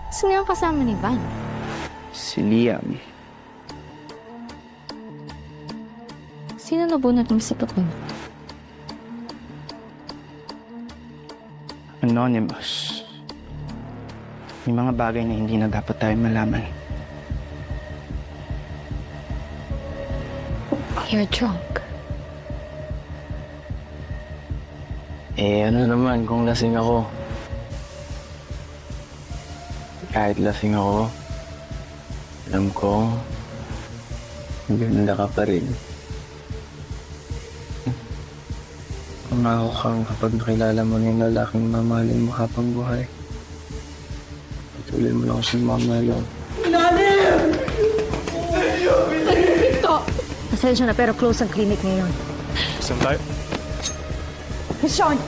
Sino yung kasama ni Van? Si Liam. Sino nabunot mo sa tukod? Anonymous. May mga bagay na hindi na dapat tayo malaman. You're drunk. Ano naman kung lasing ako? Kahit lasing ako, alam ko, maganda ka pa rin. Pangako kang kapag nakilala mo na yung lalaking mamahalin mo habang buhay. Patuloy mo lang ako sa mamalo. Pasensya na pero close ang clinic ngayon. Saan tayo? Sean!